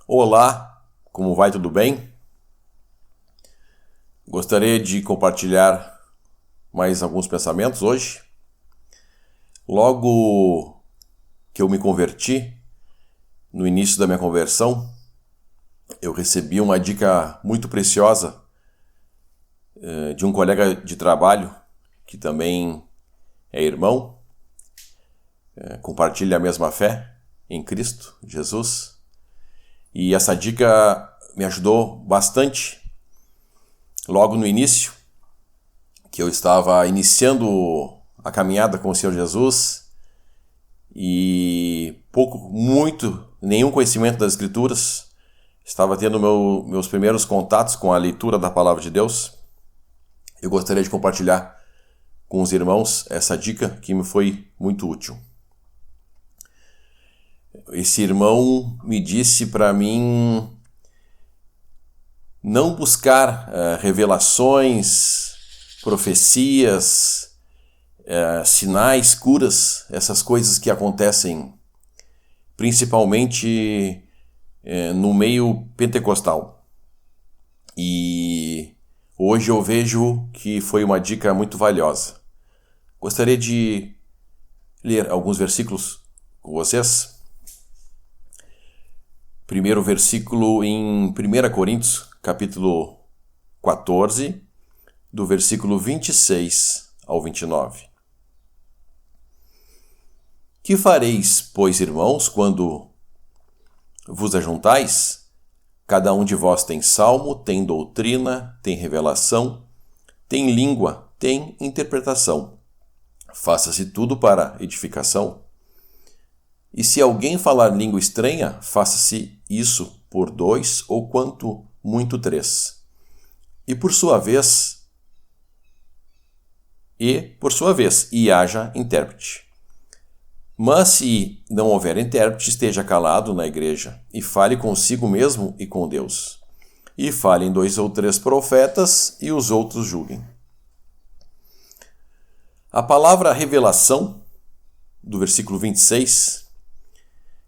Olá, como vai? Tudo bem? Gostaria de compartilhar mais alguns pensamentos hoje. Logo que eu me converti, no início da minha conversão, eu recebi uma dica muito preciosa de um colega de trabalho, que também é irmão, compartilha a mesma fé em Cristo Jesus. E essa dica me ajudou bastante logo no início, que eu estava iniciando a caminhada com o Senhor Jesus e nenhum conhecimento das Escrituras. Estava tendo meus primeiros contatos com a leitura da Palavra de Deus. Eu gostaria de compartilhar com os irmãos essa dica que me foi muito útil. Esse irmão me disse para mim não buscar revelações, profecias, sinais, curas, essas coisas que acontecem principalmente no meio pentecostal. E hoje eu vejo que foi uma dica muito valiosa. Gostaria de ler alguns versículos com vocês. Primeiro versículo em 1 Coríntios, capítulo 14, do versículo 26 ao 29. Que fareis, pois, irmãos, quando vos ajuntais? Cada um de vós tem salmo, tem doutrina, tem revelação, tem língua, tem interpretação. Faça-se tudo para edificação. E se alguém falar língua estranha, faça-se isso por 2 ou quanto muito 3. E por sua vez, e haja intérprete. Mas se não houver intérprete, esteja calado na igreja, e fale consigo mesmo e com Deus. E falem 2 ou 3 profetas, e os outros julguem. A palavra revelação, do versículo 26,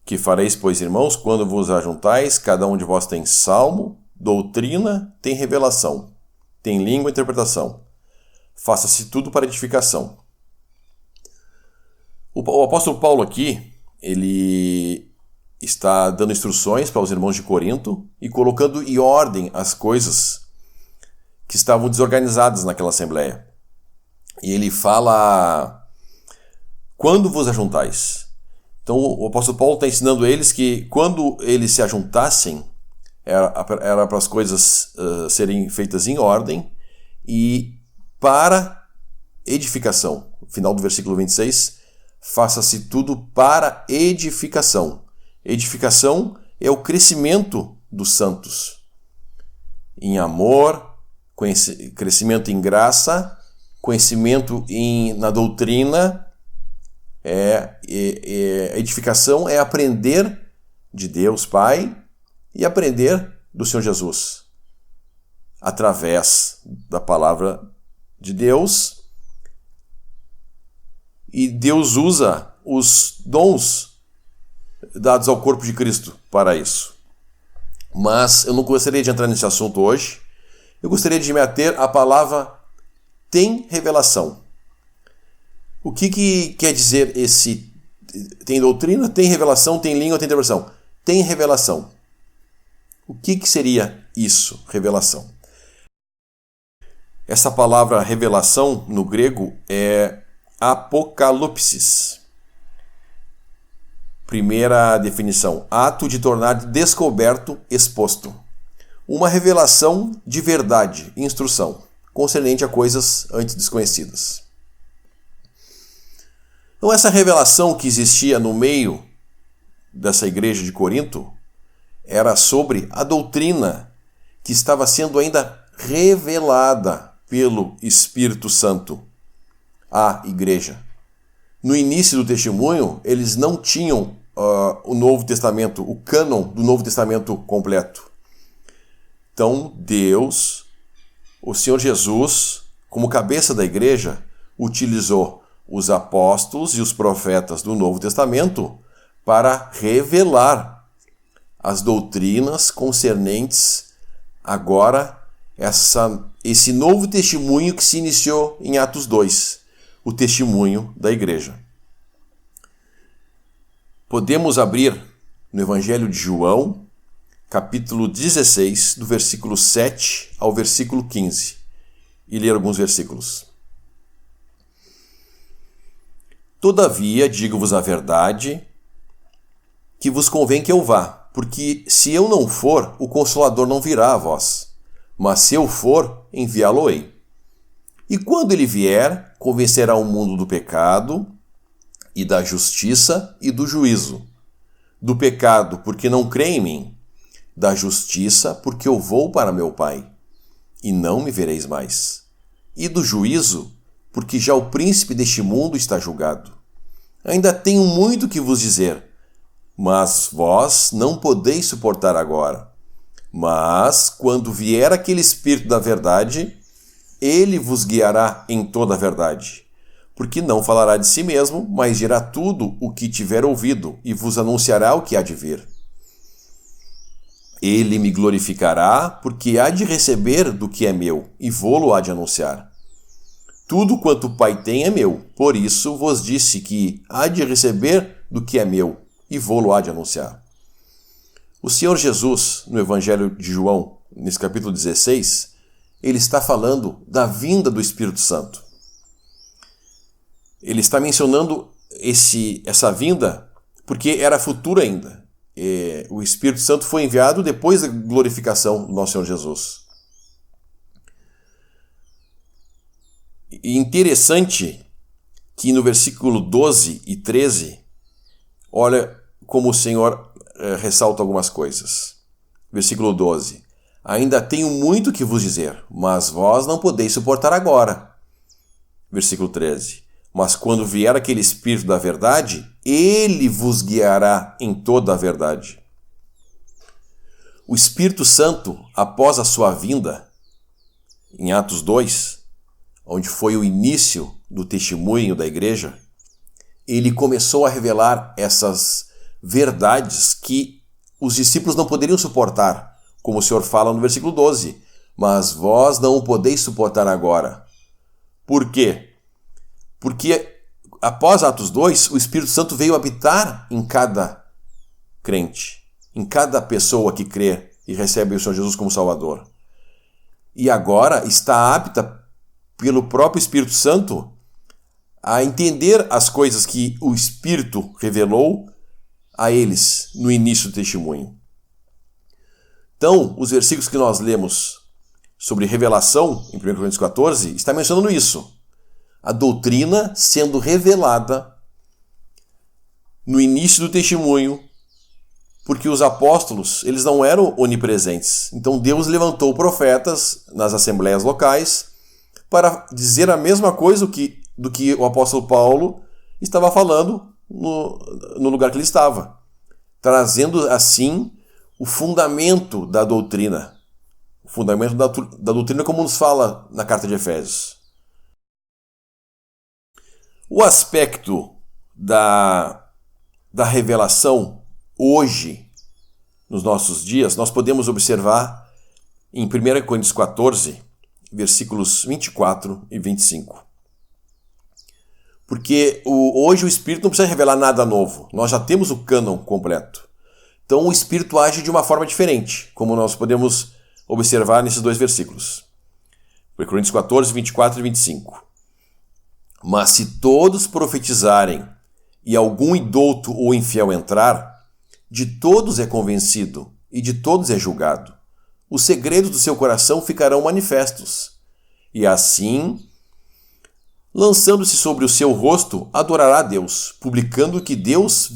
que fareis, pois, irmãos, quando vos ajuntais, cada um de vós tem salmo, doutrina, tem revelação, tem língua e interpretação. Faça-se tudo para edificação. O apóstolo Paulo aqui, ele está dando instruções para os irmãos de Corinto e colocando em ordem as coisas que estavam desorganizadas naquela assembleia. E ele fala, quando vos ajuntais. Então o apóstolo Paulo está ensinando eles que quando eles se ajuntassem, era para as coisas serem feitas em ordem e para edificação. No final do versículo 26, faça-se tudo para edificação. Edificação é o crescimento dos santos. Em amor, crescimento em graça, conhecimento na doutrina. Edificação é aprender de Deus Pai e aprender do Senhor Jesus através da palavra de Deus. E Deus usa os dons dados ao corpo de Cristo para isso. Mas eu não gostaria de entrar nesse assunto hoje. Eu gostaria de me ater à palavra tem revelação. O que quer dizer esse tem doutrina, tem revelação, tem língua, tem interpretação? Tem revelação. O que seria isso, revelação? Essa palavra revelação no grego é apocalipsis. Primeira definição: ato de tornar descoberto, exposto. Uma revelação de verdade, instrução, concernente a coisas antes desconhecidas. Então, essa revelação que existia no meio dessa igreja de Corinto era sobre a doutrina que estava sendo ainda revelada pelo Espírito Santo à igreja. No início do testemunho, eles não tinham o Novo Testamento, o cânon do Novo Testamento completo. Então, Deus, o Senhor Jesus, como cabeça da igreja, utilizou os apóstolos e os profetas do Novo Testamento para revelar as doutrinas concernentes agora esse novo testemunho que se iniciou em Atos 2, o testemunho da igreja. Podemos abrir no Evangelho de João, capítulo 16, do versículo 7 ao versículo 15, e ler alguns versículos. Todavia, digo-vos a verdade, que vos convém que eu vá, porque se eu não for, o Consolador não virá a vós, mas se eu for, enviá-lo-ei. E quando ele vier, convencerá o mundo do pecado, e da justiça e do juízo. Do pecado, porque não crê em mim. Da justiça, porque eu vou para meu Pai, e não me vereis mais. E do juízo, porque já o príncipe deste mundo está julgado. Ainda tenho muito que vos dizer, mas vós não podeis suportar agora. Mas, quando vier aquele Espírito da verdade, ele vos guiará em toda a verdade. Porque não falará de si mesmo, mas dirá tudo o que tiver ouvido, e vos anunciará o que há de vir. Ele me glorificará, porque há de receber do que é meu, e vô-lo há de anunciar. Tudo quanto o Pai tem é meu, por isso vos disse que há de receber do que é meu, e vô-lo há de anunciar. O Senhor Jesus, no Evangelho de João, nesse capítulo 16, ele está falando da vinda do Espírito Santo. Ele está mencionando essa vinda porque era futura ainda. O Espírito Santo foi enviado depois da glorificação do nosso Senhor Jesus. E interessante que no versículo 12 e 13, olha como o Senhor ressalta algumas coisas. Versículo 12. Ainda tenho muito que vos dizer, mas vós não podeis suportar agora. Versículo 13. Mas quando vier aquele Espírito da verdade, ele vos guiará em toda a verdade. O Espírito Santo, após a sua vinda, em Atos 2, onde foi o início do testemunho da igreja, ele começou a revelar essas verdades que os discípulos não poderiam suportar, como o Senhor fala no versículo 12. Mas vós não o podeis suportar agora. Por quê? Porque após Atos 2, o Espírito Santo veio habitar em cada crente, em cada pessoa que crê e recebe o Senhor Jesus como Salvador. E agora está apta pelo próprio Espírito Santo a entender as coisas que o Espírito revelou a eles no início do testemunho. Então, os versículos que nós lemos sobre revelação, em 1 Coríntios 14, está mencionando isso. A doutrina sendo revelada no início do testemunho, porque os apóstolos, eles não eram onipresentes. Então Deus levantou profetas nas assembleias locais para dizer a mesma coisa do que o apóstolo Paulo estava falando no lugar que ele estava, trazendo assim o fundamento da doutrina, o fundamento da doutrina como nos fala na carta de Efésios. O aspecto da revelação hoje, nos nossos dias, nós podemos observar em 1 Coríntios 14, versículos 24 e 25. Porque hoje o Espírito não precisa revelar nada novo, nós já temos o cânon completo. Então o Espírito age de uma forma diferente, como nós podemos observar nesses dois versículos. 1 Coríntios 14, 24 e 25. Mas se todos profetizarem e algum indouto ou infiel entrar, de todos é convencido e de todos é julgado. Os segredos do seu coração ficarão manifestos. E assim, lançando-se sobre o seu rosto, adorará a Deus, publicando que Deus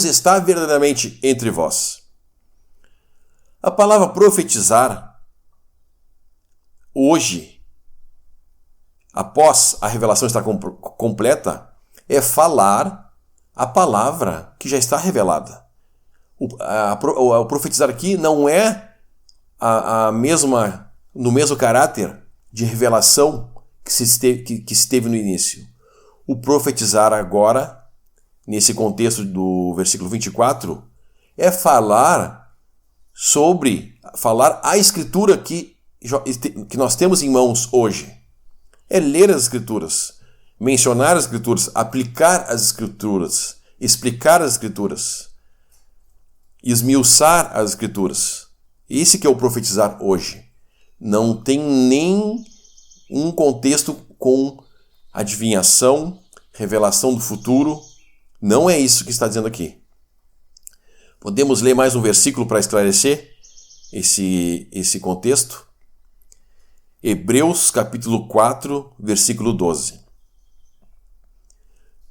está verdadeiramente entre vós. A palavra profetizar hoje, após a revelação estar completa, é falar a palavra que já está revelada. O profetizar aqui não é no mesmo caráter de revelação que se teve no início. O profetizar agora nesse contexto do versículo 24, é falar a Escritura que nós temos em mãos hoje. É ler as Escrituras, mencionar as Escrituras, aplicar as Escrituras, explicar as Escrituras, esmiuçar as Escrituras. Esse que é o profetizar hoje. Não tem nem um contexto com adivinhação, revelação do futuro. Não é isso que está dizendo aqui. Podemos ler mais um versículo para esclarecer esse contexto? Hebreus capítulo 4, versículo 12.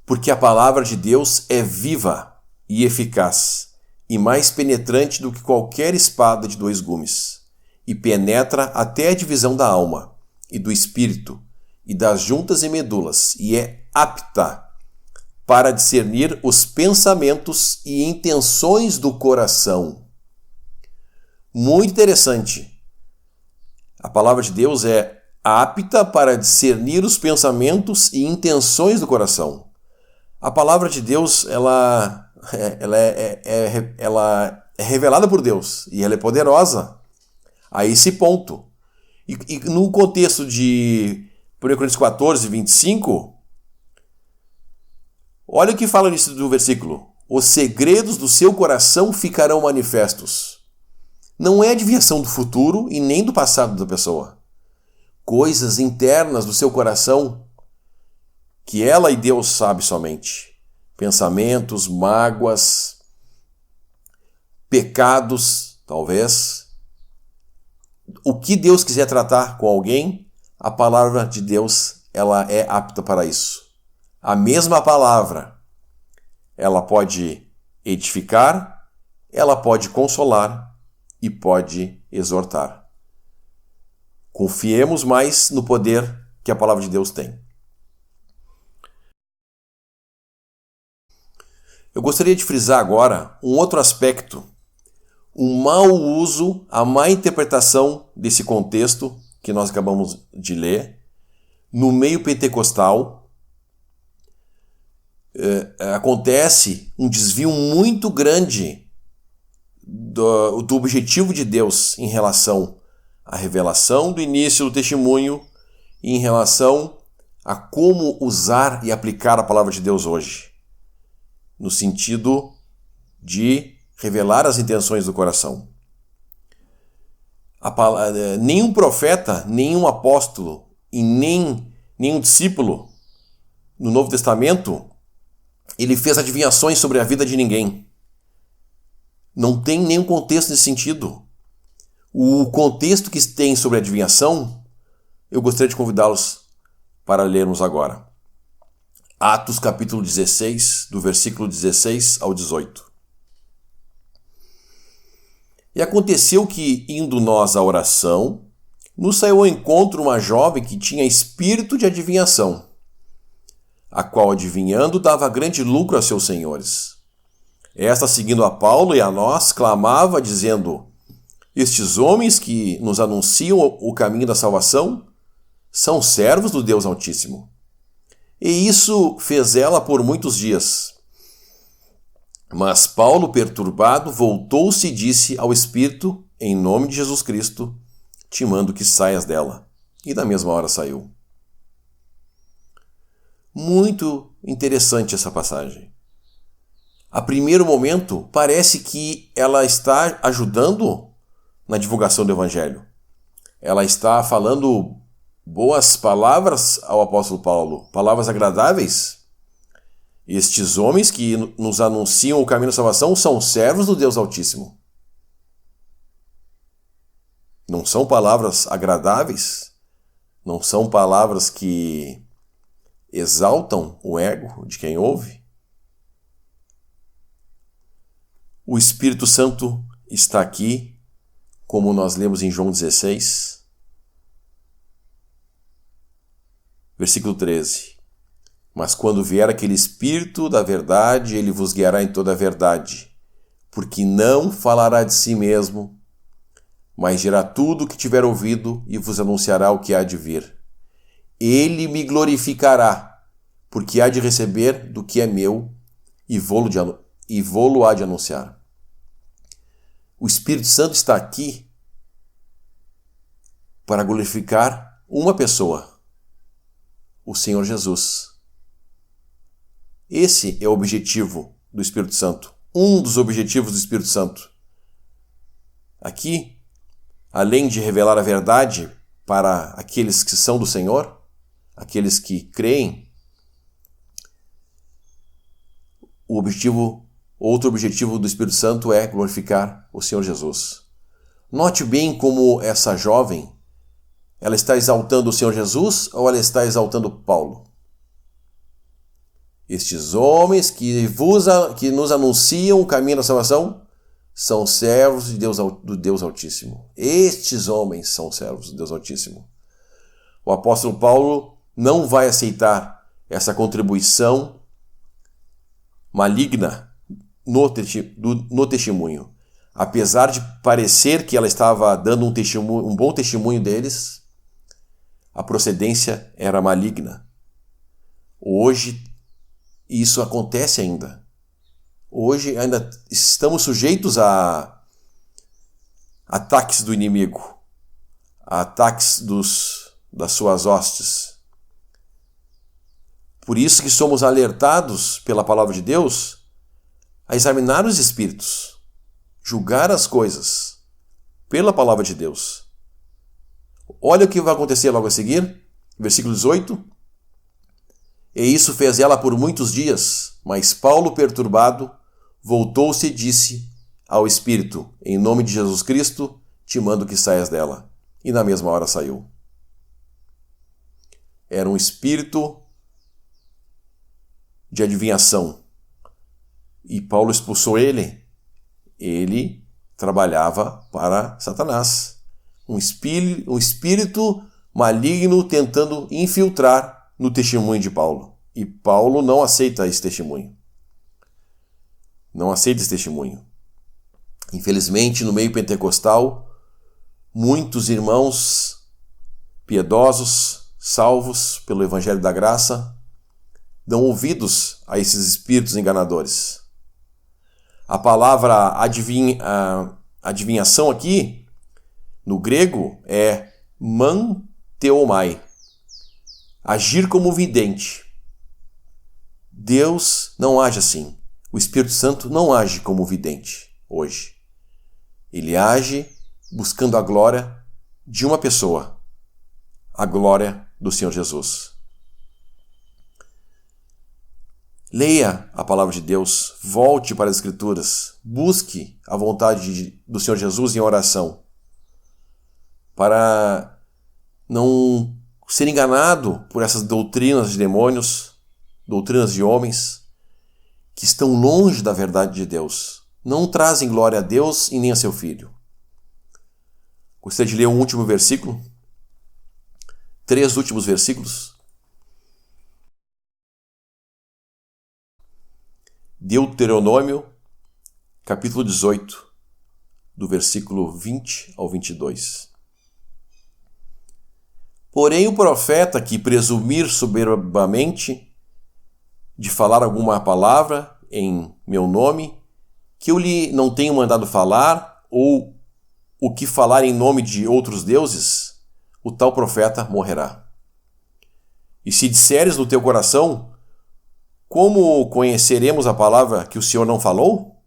Porque a palavra de Deus é viva e eficaz, e mais penetrante do que qualquer espada de dois gumes, e penetra até a divisão da alma, e do espírito, e das juntas e medulas, e é apta para discernir os pensamentos e intenções do coração. Muito interessante. A palavra de Deus é apta para discernir os pensamentos e intenções do coração. A palavra de Deus, ela é revelada por Deus e ela é poderosa a esse ponto. E no contexto de 1 Coríntios 14, 25, olha o que fala nisso do versículo. Os segredos do seu coração ficarão manifestos. Não é adivinhação do futuro e nem do passado da pessoa. Coisas internas do seu coração que ela e Deus sabem somente. Pensamentos, mágoas, pecados, talvez. O que Deus quiser tratar com alguém, a palavra de Deus, ela é apta para isso. A mesma palavra, ela pode edificar, ela pode consolar e pode exortar. Confiemos mais no poder que a palavra de Deus tem. Eu gostaria de frisar agora um outro aspecto, o mau uso, a má interpretação desse contexto que nós acabamos de ler, no meio pentecostal. Acontece um desvio muito grande do objetivo de Deus em relação à revelação do início do testemunho e em relação a como usar e aplicar a palavra de Deus hoje, no sentido de revelar as intenções do coração. Nenhum profeta, nenhum apóstolo e nem nenhum discípulo no Novo Testamento ele fez adivinhações sobre a vida de ninguém. Não tem nenhum contexto nesse sentido. O contexto que tem sobre a adivinhação, eu gostaria de convidá-los para lermos agora. Atos capítulo 16, do versículo 16 ao 18. E aconteceu que, indo nós à oração, nos saiu ao encontro uma jovem que tinha espírito de adivinhação, a qual, adivinhando, dava grande lucro a seus senhores. Esta, seguindo a Paulo e a nós, clamava, dizendo: estes homens que nos anunciam o caminho da salvação são servos do Deus Altíssimo. E isso fez ela por muitos dias. Mas Paulo, perturbado, voltou-se e disse ao Espírito: em nome de Jesus Cristo, te mando que saias dela. E na mesma hora saiu. Muito interessante essa passagem. A primeiro momento, parece que ela está ajudando na divulgação do Evangelho. Ela está falando boas palavras ao apóstolo Paulo, palavras agradáveis. Estes homens que nos anunciam o caminho da salvação são servos do Deus Altíssimo. Não são palavras agradáveis? Não são palavras que exaltam o ego de quem ouve? O Espírito Santo está aqui, como nós lemos em João 16, versículo 13. Mas quando vier aquele Espírito da verdade, ele vos guiará em toda a verdade, porque não falará de si mesmo, mas dirá tudo o que tiver ouvido e vos anunciará o que há de vir. Ele me glorificará, porque há de receber do que é meu e vou-lo há de anunciar. O Espírito Santo está aqui para glorificar uma pessoa, o Senhor Jesus. Esse é o objetivo do Espírito Santo, um dos objetivos do Espírito Santo. Aqui, além de revelar a verdade para aqueles que são do Senhor, aqueles que creem, outro objetivo do Espírito Santo é glorificar o Senhor Jesus. Note bem como essa jovem, ela está exaltando o Senhor Jesus ou ela está exaltando Paulo? Estes homens que nos anunciam o caminho da salvação são servos de do Deus Altíssimo. Estes homens são servos do Deus Altíssimo. O apóstolo Paulo não vai aceitar essa contribuição maligna no testemunho. Apesar de parecer que ela estava dando um bom testemunho deles, a procedência era maligna. Hoje isso acontece ainda. Hoje ainda estamos sujeitos a ataques do inimigo, a ataques das suas hostes. Por isso que somos alertados pela palavra de Deus a examinar os espíritos, julgar as coisas pela palavra de Deus. Olha o que vai acontecer logo a seguir, versículo 18. E isso fez ela por muitos dias, mas Paulo, perturbado, voltou-se e disse ao Espírito: em nome de Jesus Cristo, te mando que saias dela. E na mesma hora saiu. Era um espírito de adivinhação. E Paulo expulsou ele. Ele trabalhava para Satanás. Um espírito maligno tentando infiltrar no testemunho de Paulo. E Paulo não aceita esse testemunho. Não aceita esse testemunho. Infelizmente, no meio pentecostal, muitos irmãos piedosos, salvos pelo Evangelho da Graça, dão ouvidos a esses espíritos enganadores. A palavra adivinhação aqui, no grego, é manteomai. Agir como vidente. Deus não age assim. O Espírito Santo não age como vidente hoje. Ele age buscando a glória de uma pessoa, a glória do Senhor Jesus. Leia a palavra de Deus, volte para as Escrituras, busque a vontade do Senhor Jesus em oração, para não ser enganado por essas doutrinas de demônios, doutrinas de homens, que estão longe da verdade de Deus. Não trazem glória a Deus e nem a seu Filho. Gostaria de ler um último versículo. 3 últimos versículos. Deuteronômio, capítulo 18, do versículo 20 ao 22. Porém, o profeta que presumir soberbamente de falar alguma palavra em meu nome, que eu lhe não tenho mandado falar, ou o que falar em nome de outros deuses, o tal profeta morrerá. E se disseres no teu coração: como conheceremos a palavra que o Senhor não falou?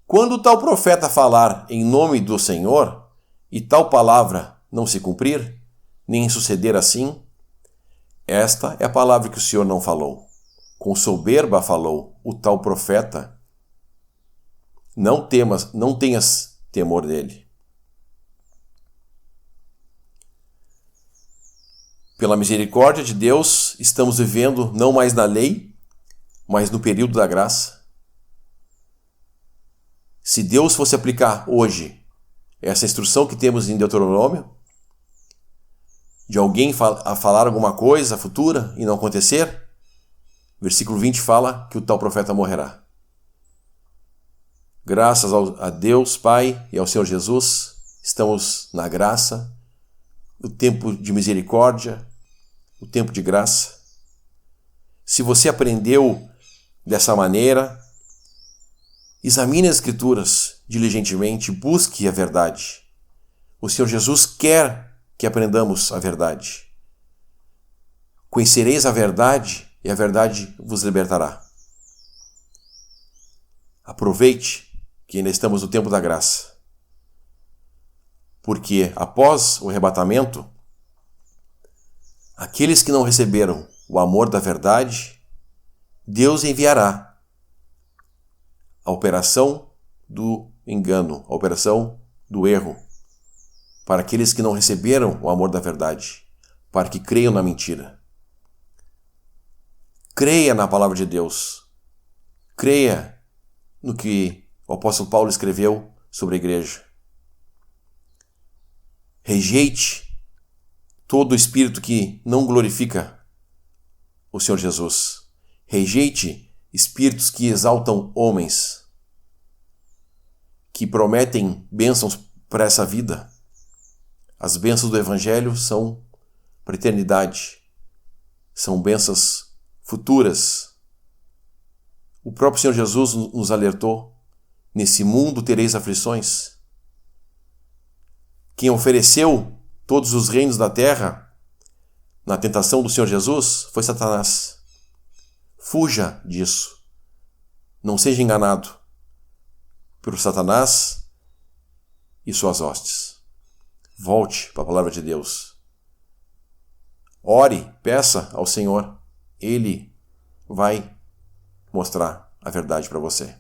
Quando tal profeta falar em nome do Senhor, e tal palavra não se cumprir, nem suceder assim, esta é a palavra que o Senhor não falou. Com soberba falou o tal profeta. Não tenhas temor dele. Pela misericórdia de Deus, estamos vivendo não mais na lei, mas no período da graça. Se Deus fosse aplicar hoje essa instrução que temos em Deuteronômio, de alguém a falar alguma coisa futura e não acontecer, versículo 20 fala que o tal profeta morrerá. Graças a Deus, Pai, e ao Senhor Jesus, estamos na graça, no tempo de misericórdia, o tempo de graça. Se você aprendeu dessa maneira, examine as Escrituras diligentemente, busque a verdade. O Senhor Jesus quer que aprendamos a verdade. Conhecereis a verdade e a verdade vos libertará. Aproveite que ainda estamos no tempo da graça, porque após o arrebatamento, aqueles que não receberam o amor da verdade, Deus enviará a operação do engano, a operação do erro, para aqueles que não receberam o amor da verdade, para que creiam na mentira. Creia na palavra de Deus. Creia no que o apóstolo Paulo escreveu sobre a igreja. Rejeite todo espírito que não glorifica o Senhor Jesus. Rejeite espíritos que exaltam homens, que prometem bênçãos para essa vida. As bênçãos do Evangelho são para a eternidade. São bênçãos futuras. O próprio Senhor Jesus nos alertou: nesse mundo tereis aflições. Quem ofereceu todos os reinos da terra na tentação do Senhor Jesus foi Satanás. Fuja disso. Não seja enganado por Satanás e suas hostes. Volte para a palavra de Deus. Ore, peça ao Senhor. Ele vai mostrar a verdade para você.